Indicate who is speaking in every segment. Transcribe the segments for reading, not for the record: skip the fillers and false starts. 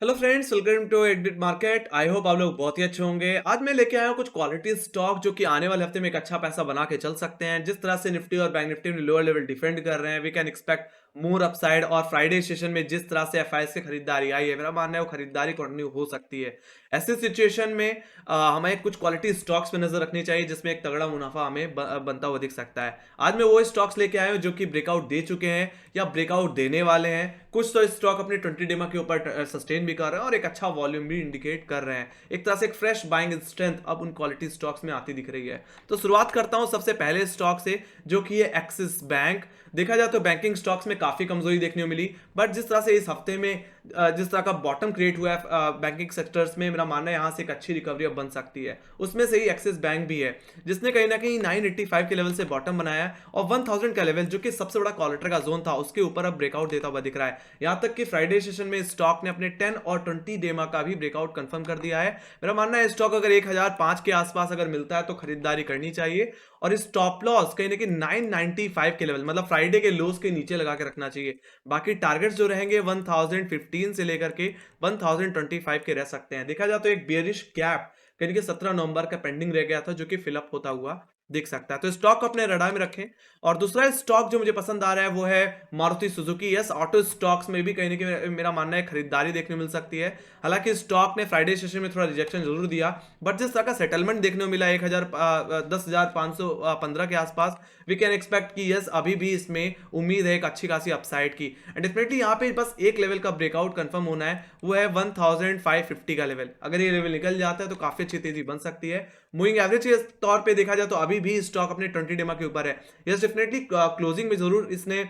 Speaker 1: Hello friends, welcome to exit market. I hope आप लोग बहुत ही अच्छे होंगे। आज मैं लेके आया हूँ कुछ क्वालिटी स्टॉक जो कि आने वाले हफ्ते में एक अच्छा पैसा बना के चल सकते हैं। जिस तरह से निफ्टी और बैंक निफ्टी में लोअर लेवल डिफेंड कर रहे हैं, we can expect more upside. और फ्राइडे सेशन में जिस तरह से एफआईएस की खरीदारी आई है, मेरा मानना है वो खरीदारी कंटिन्यू हो सकती है। ऐसी सिचुएशन में हमें कुछ क्वालिटी स्टॉक्स पे नजर रखनी चाहिए जिसमें एक तगड़ा मुनाफा हमें बनता हुआ दिख सकता है। आज मैं वो स्टॉक्स लेके आया हूँ जो कि ब्रेकआउट दे चुके हैं या ब्रेकआउट देने वाले हैं। कुछ तो स्टॉक अपने 20 डेमा के ऊपर सस्टेन भी कर रहे हैं और एक अच्छा वॉल्यूम भी इंडिकेट कर रहे हैं। एक तरह से एक फ्रेश बाइंग स्ट्रेंथ अब उन क्वालिटी स्टॉक्स में आती दिख रही है। तो शुरुआत करता हूं सबसे पहले स्टॉक से, जो कि है एक्सिस बैंक। देखा जाए तो बैंकिंग स्टॉक्स में काफी कमजोरी देखने को मिली, बट जिस तरह से इस हफ्ते में जिस तरह का बॉटम क्रिएट हुआ है बैंकिंग सेक्टर्स में, मेरा मानना है यहाँ से एक अच्छी रिकवरी अब बन सकती है। उसमें से ही एक्सिस बैंक भी है जिसने कहीं ना कहीं 985 के लेवल से बॉटम बनाया है और 1000 का लेवल जो कि सबसे बड़ा कॉलेटर का जोन था उसके ऊपर अब ब्रेकआउट देता हुआ दिख रहा है। यहां तक कि फ्राइडे सेशन में स्टॉक ने अपने 10 और 20 डेमा का भी ब्रेकआउट कंफर्म कर दिया है। मेरा मानना है स्टॉक अगर 1005 के आसपास अगर मिलता है तो खरीदारी करनी चाहिए और स्टॉप लॉस कहीं ना कहीं 995 के लेवल, मतलब फ्राइडे के लोस के नीचे लगा के रखना चाहिए। बाकी टारगेट्स जो रहेंगे 1015 से लेकर के 1025 के रह सकते हैं। देखा जाए तो एक बेयरिश गैप कहीं कि 17 नवंबर का पेंडिंग रह गया था जो कि फिलअप होता हुआ दिख सकता है। तो स्टॉक को अपने रडार में रखें। और दूसरा स्टॉक जो मुझे पसंद आ रहा है वो है Maruti Suzuki. Yes, auto stocks में भी कहीं ना कहीं मेरा मानना है खरीदारी देखने को मिल सकती है। हालांकि स्टॉक ने फ्राइडे सेशन में थोड़ा रिजेक्शन जरूर दिया, बट जिस तरह का सेटलमेंट देखने को मिला 10,515 के आसपास, वी कैन एक्सपेक्ट कि यस अभी भी इसमें उम्मीद है एक अच्छी खासी अपसाइड की। एंड डेफिनेटली यहाँ पे बस एक लेवल का ब्रेकआउट कंफर्म होना है, वो है 1550 का लेवल। अगर ये लेवल निकल जाता है तो काफी अच्छी तेजी बन सकती है। मूविंग एवरेज के तौर पे देखा जाए तो अभी भी स्टॉक अपने 20 डेमा के ऊपर है। यस, डेफिनेटली क्लोजिंग में जरूर इसने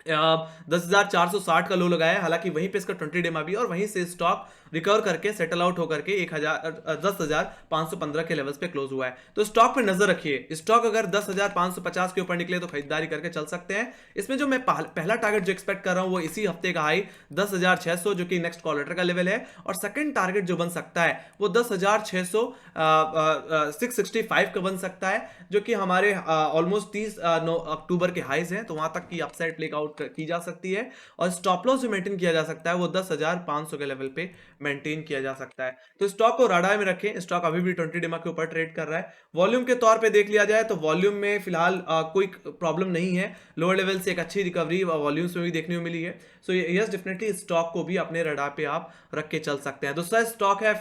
Speaker 1: 10,460 का लो लगाया है। हालांकि वहीं पे इसका 20 डेमा भी और वहीं से स्टॉक रिकवर करके सेटल आउट होकर के 10,515 के लेवल्स पे क्लोज हुआ है। तो स्टॉक पे नजर रखिए। स्टॉक अगर 10,550 के ऊपर निकले तो खरीदारी करके चल सकते हैं। इसमें जो मैं पहला टारगेट जो एक्सपेक्ट कर रहा हूं वो इसी हफ्ते का हाई 10,600 जो कि नेक्स्ट क्वार्टर का लेवल है, और सेकंड टारगेट जो बन सकता है वो 10,600 665 का बन सकता है, जो कि हमारे ऑलमोस्ट 30 अक्टूबर के हाईज हैं। तो वहां तक की अपसाइड ब्रेक आउट की जा सकती है और स्टॉप लॉस जो मेंटेन किया जा सकता है वो 10,500 के लेवल पे मेंटेन किया जा सकता है। तो स्टॉक को राडार में रखें। स्टॉक अभी भी 20 डेमा के ऊपर ट्रेड कर रहा है। वॉल्यूम के तौर पे देख लिया जाए तो वॉल्यूम में फिलहाल कोई प्रॉब्लम नहीं है। लोअर लेवल से एक अच्छी रिकवरी वॉल्यूम्स में भी देखने को मिली है। सो यस, डेफिनेटली स्टॉक को भी अपने राडार पे आप रख के चल सकते हैं। दूसरा स्टॉक है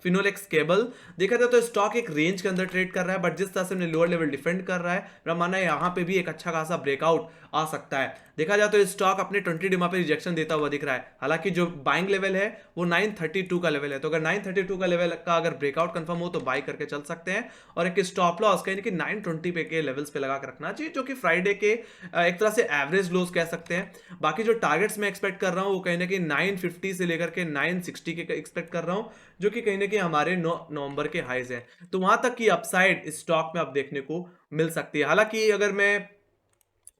Speaker 1: फिनोलेक्स केबल। देखा जाए तो स्टॉक एक रेंज के अंदर ट्रेड कर रहा है, बट जिस तरह से हमने लोअर लेवल डिफेंड कर रहा है, मेरा मानना है यहाँ पे भी एक अच्छा खासा ब्रेकआउट आ सकता है। देखा जाए तो स्टॉक अपने 20 डिमा पे रिजेक्शन देता हुआ दिख रहा है। हालांकि जो बाइंग लेवल है वो 932 का लेवल है। तो अगर 932 का लेवल का अगर ब्रेकआउट कंफर्म हो तो बाई करके चल सकते हैं और एक स्टॉप लॉस कहीं कि 920 पे के लेवल्स पे लगा कर रखना चाहिए, जो कि फ्राइडे के एक तरह से एवरेज लोस कह सकते हैं। बाकी जो टारगेट्स मैं एक्सपेक्ट कर रहा हूँ वो कहीं ना कहीं 950 से लेकर के 960 के एक्सपेक्ट कर रहा हूँ, जो कि कहीं ना कहीं हमारे 9 नवंबर के हाईज हैं। तो वहां तक की अपसाइड स्टॉक में अब देखने को मिल सकती है। हालांकि अगर मैं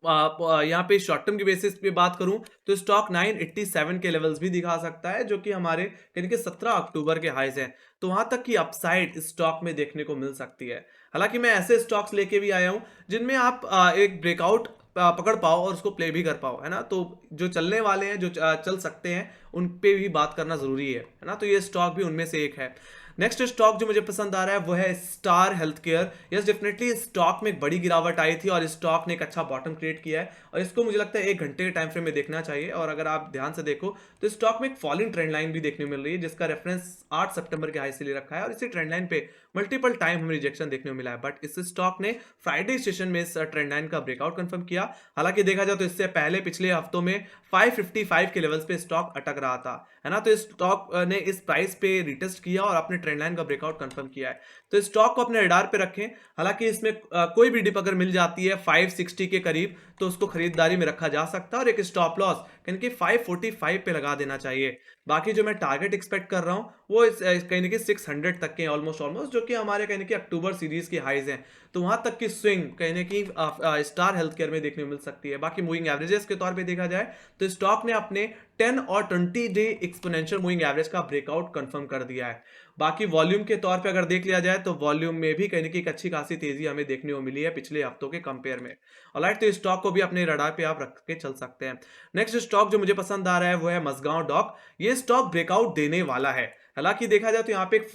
Speaker 1: यहाँ पे शॉर्ट टर्म की बेसिस पे बात करूं तो स्टॉक 987 के लेवल्स भी दिखा सकता है, जो कि हमारे यानी कि 17 अक्टूबर के हाईज हैं। तो वहां तक की अपसाइड स्टॉक में देखने को मिल सकती है। हालांकि मैं ऐसे स्टॉक्स लेके भी आया हूं जिनमें आप एक ब्रेकआउट पकड़ पाओ और उसको प्ले भी कर पाओ, है ना। तो जो चलने वाले हैं, जो चल सकते हैं, उन पे भी बात करना जरूरी है ना। तो ये स्टॉक भी उनमें से एक है। नेक्स्ट स्टॉक जो मुझे पसंद आ रहा है वो है star health care. Yes, definitely stock में एक बड़ी गिरावट आई थी और स्टॉक ने एक अच्छा बॉटम क्रिएट किया है और इसको मुझे लगता है 1 घंटे के टाइम फ्रेम में देखना चाहिए। और अगर आप ध्यान से देखो तो स्टॉक में एक फॉलिंग ट्रेंड लाइन भी देखने को मिल रही है, जिसका रेफरेंस 8 सितंबर के हाई से ले रखा है और इसी ट्रेंड लाइन पे मल्टीपल टाइम हमें रिजेक्शन देखने को मिला है। बट इस स्टॉक ने फ्राइडे सेशन में इस ट्रेंड लाइन का ब्रेकआउट कंफर्म किया। हालांकि देखा जाए तो इससे पहले पिछले हफ्तों में 555 के लेवल्स पे स्टॉक अटक रहा था, है ना। तो इस स्टॉक ने इस प्राइस पे रिटेस्ट किया और अपने ट्रेंड लाइन का ब्रेकआउट कंफर्म किया है। तो स्टॉक को अपने रडार पे रखें। हालांकि इसमें कोई भी डिप अगर मिल जाती है 560 के करीब तो उसको खरीदारी में रखा जा सकता है और एक स्टॉप लॉस कहीं कि 545 पे लगा देना चाहिए। बाकी जो मैं टारगेट एक्सपेक्ट कर रहा हूं वो कहीं ना 600 तक के ऑलमोस्ट ऑलमोस्ट, जो कि हमारे कहीं कि अक्टूबर सीरीज की हाईज हैं। तो वहां तक की स्विंग कहीं ना कहीं स्टार हेल्थ केयर में देखने को मिल सकती है। बाकी मूविंग एवरेजेस के तौर पे देखा जाए तो स्टॉक ने अपने 10 और 20 डे एक्सपोनेंशियल मूविंग एवरेज का ब्रेकआउट कंफर्म कर दिया है। बाकी वॉल्यूम के तौर पे अगर देख लिया जाए तो वॉल्यूम में भी कहीं ना कहीं एक अच्छी खासी तेजी हमें देखने को मिली है पिछले हफ्तों के कंपेयर में। ऑलराइट, तो इस स्टॉक को भी अपने रडार पे आप रख के चल सकते हैं। नेक्स्ट स्टॉक जो मुझे पसंद आ रहा है वो है मसगांव डॉक। ये स्टॉक ब्रेकआउट देने वाला है। हालांकि देखा जाए तो यहाँ पे एक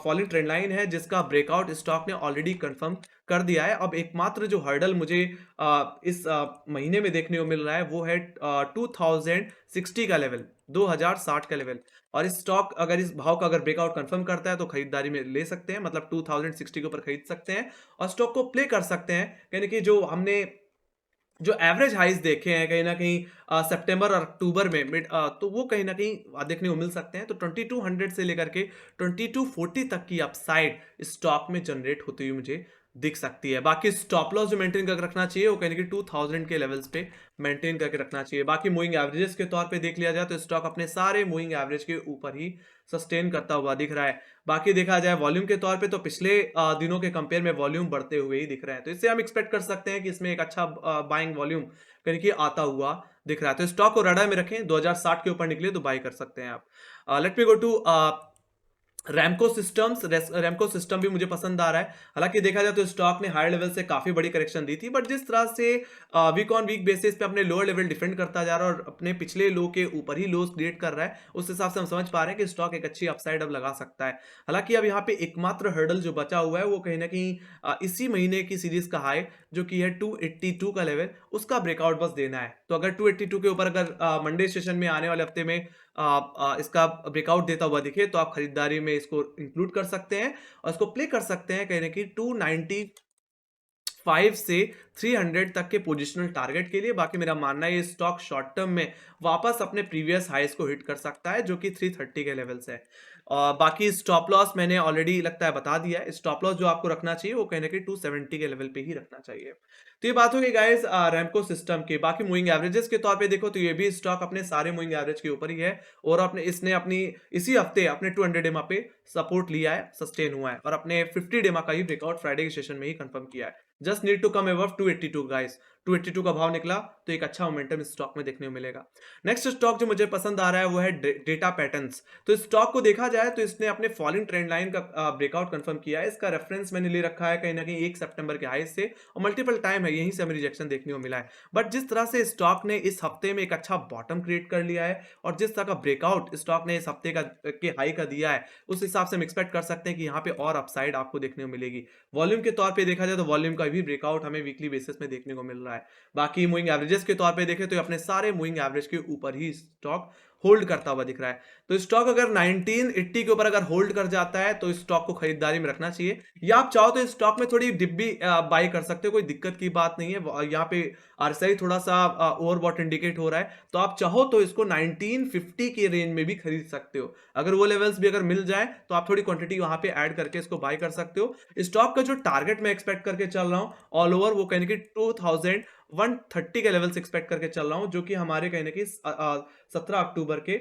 Speaker 1: फॉलिंग ट्रेंड लाइन है जिसका ब्रेकआउट स्टॉक ने ऑलरेडी कंफर्म कर दिया है। अब एकमात्र जो हर्डल मुझे इस महीने में देखने को मिल रहा है वो है 2060 का लेवल, 2060 का लेवल। और इस स्टॉक अगर इस भाव का अगर ब्रेकआउट कंफर्म करता है तो खरीदारी में ले सकते हैं, मतलब 2060 के ऊपर खरीद सकते हैं और स्टॉक को प्ले कर सकते हैं। यानी कि जो हमने जो एवरेज हाइज देखे हैं कहीं ना कहीं सितंबर और अक्टूबर में तो वो कहीं ना कहीं देखने को मिल सकते हैं। तो 2200 से लेकर के 2240 तक की अपसाइड स्टॉक में जनरेट होती हुई मुझे दिख सकती है। बाकी स्टॉप लॉस जो मेंटेन करके रखना चाहिए वो कहीं ना कहीं 2000 के लेवल्स पे मेंटेन करके रखना चाहिए। बाकी मूविंग एवरेजेस के तौर पे देख लिया जाए तो स्टॉक अपने सारे मूविंग एवरेज के ऊपर ही सस्टेन करता हुआ दिख रहा है। बाकी देखा जाए वॉल्यूम के तौर पे तो पिछले दिनों के कंपेयर में वॉल्यूम बढ़ते हुए ही दिख रहे हैं, तो इससे हम एक्सपेक्ट कर सकते हैं कि इसमें एक अच्छा बाइंग वॉल्यूम कहीं कि आता हुआ दिख रहा है। तो स्टॉक को रडार में रखें, 2060 के ऊपर निकले तो बाई कर सकते हैं आप। Let me go to Ramco systems. Ramco system भी मुझे पसंद आ रहा है। हालांकि देखा जाए तो स्टॉक ने हायर लेवल से काफी बड़ी करेक्शन दी थी, बट जिस तरह से वीक ऑन वीक बेसिस पे अपने लोअर लेवल डिफेंड करता जा रहा है और अपने पिछले लो के ऊपर ही लोस क्रिएट कर रहा है, उस हिसाब से हम समझ पा रहे हैं कि स्टॉक एक अच्छी अपसाइड अब लगा सकता है। हालांकि अब यहाँ पे एकमात्र हर्डल जो बचा हुआ है वो कहीं ना कहीं इसी महीने की सीरीज का हाई जो कि है 282 का लेवल, उसका ब्रेकआउट बस देना है। तो अगर 282 के ऊपर अगर मंडे सेशन में आने वाले हफ्ते में इसका ब्रेकआउट देता हुआ दिखे तो आप खरीदारी में इसको इंक्लूड कर सकते हैं और इसको प्ले कर सकते हैं कहीं ना कहीं 295 से 300 तक के पोजिशनल टारगेट के लिए। बाकी मेरा मानना है ये स्टॉक शॉर्ट टर्म में वापस अपने प्रीवियस हाइस को हिट कर सकता है जो कि 330 के लेवल्स है। और बाकी स्टॉप लॉस मैंने ऑलरेडी लगता है बता दिया है। स्टॉप लॉस जो आपको रखना चाहिए वो कहीं ना कहीं 270 के लेवल पे ही रखना चाहिए। तो ये बात हो गई गाइस रैमको सिस्टम की। बाकी मूविंग एवरेजेस के तौर पे देखो तो ये भी स्टॉक अपने सारे मूविंग एवरेज के ऊपर ही है और अपने इसने अपनी इसी हफ्ते अपने 200 डेमा पे सपोर्ट लिया है, सस्टेन हुआ है और अपने 50 डेमा का ही ब्रेकआउट फ्राइडे के सेशन में ही कंफर्म किया है। Just need to come above 282 guys. 282 का भाव निकला तो एक अच्छा मोमेंटम इस स्टॉक में देखने को मिलेगा। नेक्स्ट स्टॉक जो मुझे पसंद आ रहा है वो है डेटा पैटर्न्स। तो इस स्टॉक को देखा जाए तो इसने अपने फॉलिंग ट्रेंड लाइन का ब्रेकआउट कंफर्म किया है। इसका रेफरेंस मैंने ले रखा है कहीं ना कहीं 1 सितंबर के हाई से और मल्टीपल टाइम है यहीं से हमें रिजेक्शन देखने को मिला है। बट जिस तरह से स्टॉक ने इस हफ्ते में एक अच्छा बॉटम क्रिएट कर लिया है और जिस तरह का ब्रेकआउट स्टॉक ने इस हफ्ते का के हाई का दिया है उस हिसाब से हम एक्सपेक्ट कर सकते हैं कि यहाँ पे और अपसाइड आपको देखने को मिलेगी। वॉल्यूम के तौर पे देखा जाए तो वॉल्यूम का भी ब्रेकआउट हमें वीकली बेसिस में देखने को मिल रहा है। बाकी मूविंग एवरेजेस के तौर पे देखें तो अपने सारे मूविंग एवरेज के ऊपर ही स्टॉक होल्ड करता हुआ दिख रहा है। तो स्टॉक अगर 1980 के ऊपर अगर होल्ड कर जाता है तो स्टॉक को खरीदारी में रखना चाहिए, या आप चाहो तो स्टॉक में थोड़ी डिप भी बाई कर सकते हो, कोई दिक्कत की बात नहीं है। यहाँ पे आरएसआई थोड़ा सा ओवरबॉट इंडिकेट हो रहा है, तो आप चाहो तो इसको 1950 के रेंज में भी खरीद सकते हो। अगर वो लेवल्स भी अगर मिल जाए तो आप थोड़ी क्वांटिटी वहां पे ऐड करके इसको बाई कर सकते हो। स्टॉक का जो टारगेट मैं एक्सपेक्ट करके चल रहा हूँ ऑल ओवर वो कहीं ना कहीं 2130 के लेवल से एक्सपेक्ट करके चल रहा हूं जो कि हमारे कहीं ना कहीं 17 अक्टूबर के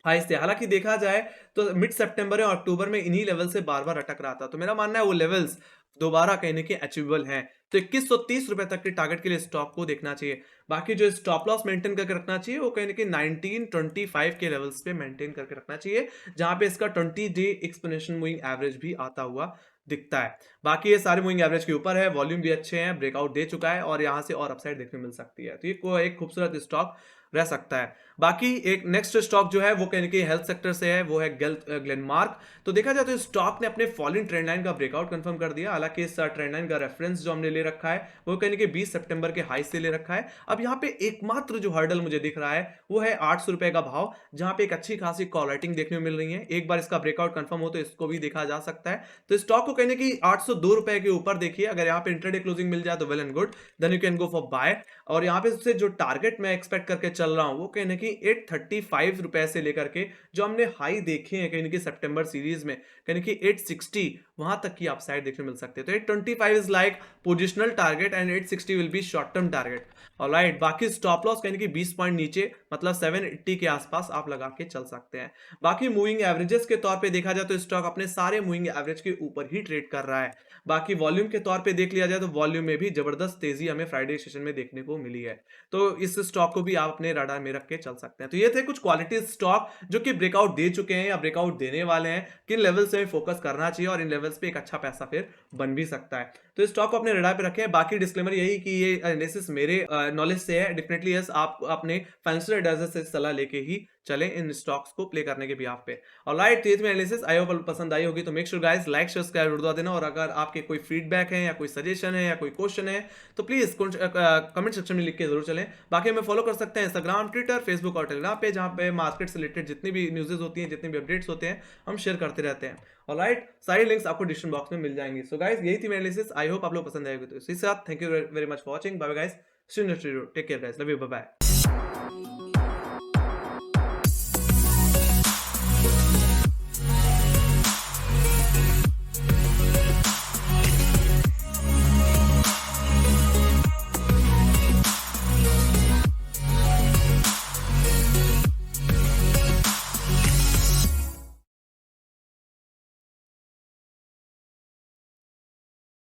Speaker 1: हाई से। हालांकि देखा जाए तो मिड सितंबर और अक्टूबर में इन्हीं लेवल से बार बार अटक रहा था, तो मेरा मानना है वो लेवल्स दोबारा कहीं ना कहीं अचीवेबल हैं। तो 2130 रुपए तक के टारगेट के लिए स्टॉक को देखना चाहिए। बाकी जो स्टॉप लॉस मेंटेन करके रखना चाहिए वो कहीं ना कहीं 1925 के लेवल्स पे मेंटेन करके रखना चाहिए, जहां पे इसका 20 डे एक्सपोनेंशियल मूविंग एवरेज भी आता हुआ दिखता है। बाकी ये सारे मूविंग एवरेज के ऊपर है, वॉल्यूम भी अच्छे हैं, ब्रेकआउट दे चुका है और यहां से और अपसाइड देखने मिल सकती है। तो ये को एक खूबसूरत स्टॉक रह सकता है। बाकी एक नेक्स्ट स्टॉक जो है वो कहीं ना कहीं हेल्थ सेक्टर से है, वो है ग्लेनमार्क। तो देखा जाए तो इस स्टॉक ने अपने फॉलिंग ट्रेंड लाइन का ब्रेकआउट कंफर्म कर दिया। हालांकि इस ट्रेंड लाइन का रेफरेंस जो हमने ले रखा है वो कहीं ना कहीं 20 सितंबर के हाई से ले रखा है। अब यहाँ पे एकमात्र जो हर्डल मुझे दिख रहा है वो है 800 रुपए का भाव, जहां पे एक अच्छी खासी कॉल राइटिंग देखने को मिल रही है। एक बार इसका ब्रेकआउट कंफर्म हो तो इसको भी देखा जा सकता है। तो स्टॉक को कहने की 802 रुपए के ऊपर देखिए, अगर यहाँ पे इंट्राडे क्लोजिंग मिल जाए तो well and good, then you can go for buy. और यहाँ पे से जो टारगेट मैं एक्सपेक्ट करके चल रहा हूँ वो कहने की 835 रुपए से लेकर के जो हमने हाई देखे हैं कहीं कि सितंबर सीरीज में कहीं कि 860 वहां तक की अपसाइड देखने मिल सकते हैं। तो 825 is like positional target and 860 will be short term target. Alright, बाकी स्टॉप लॉस यानी कि 20 पॉइंट नीचे मतलब 780 के आसपास आप लगा के चल सकते हैं। बाकी मूविंग एवरेजेस के तौर पे देखा जाए तो स्टॉक अपने सारे मूविंग एवरेज के ऊपर ही ट्रेड कर रहा है। बाकी वॉल्यूम के तौर पे देख लिया जाए तो वॉल्यूम में भी जबरदस्त तेजी हमें फ्राइडे सेशन में देखने को मिली है। तो इस स्टॉक को भी आप अपने रडार में रख के चल सकते हैं। तो ये थे कुछ क्वालिटी स्टॉक जो कि ब्रेकआउट दे चुके हैं या ब्रेकआउट देने वाले हैं, किन लेवल से फोकस करना चाहिए और इन लेवल्स पे एक अच्छा पैसा फिर बन भी सकता है। तो इस स्टॉक को अपने रडार पे रखें। बाकी डिस्क्लेमर यही कि ये एनालिसिस मेरे नॉलेज से है, डेफिनेटली यस, आप अपने फाइनेंशियल एडवाइजर से सलाह लेके ही चलें इन स्टॉक्स को प्ले करने के बिहाफ पे। ऑलराइट, तो ये थी मेरी एनालिसिस, आई होप पसंद आई होगी। तो make sure guys like share subscribe जरूर देना, और अगर आपके कोई फीडबैक है या कोई सजेशन है या कोई क्वेश्चन है तो प्लीज कमेंट सेक्शन में लिख के जरूर चलें। बाकी हमें फॉलो कर सकते हैं इंस्टाग्राम, ट्विटर, फेसबुक और टेलीग्राम पे, जहां पे मार्केट से रिलेटेड जितनी भी न्यूज़ेस होती हैं, जितने भी अपडेट्स होते हैं, हम शेयर करते रहते हैं। ऑलराइट, सारी लिंक्स आपको डिस्क्रिप्शन बॉक्स में मिल जाएंगी। सो गाइस, यही थी मेरी एनालिसिस, आई होप आप लोग पसंद आएगी। तो इसी के साथ thank you very much for watching, bye bye guys, see you next video, take care guys, love you, bye bye.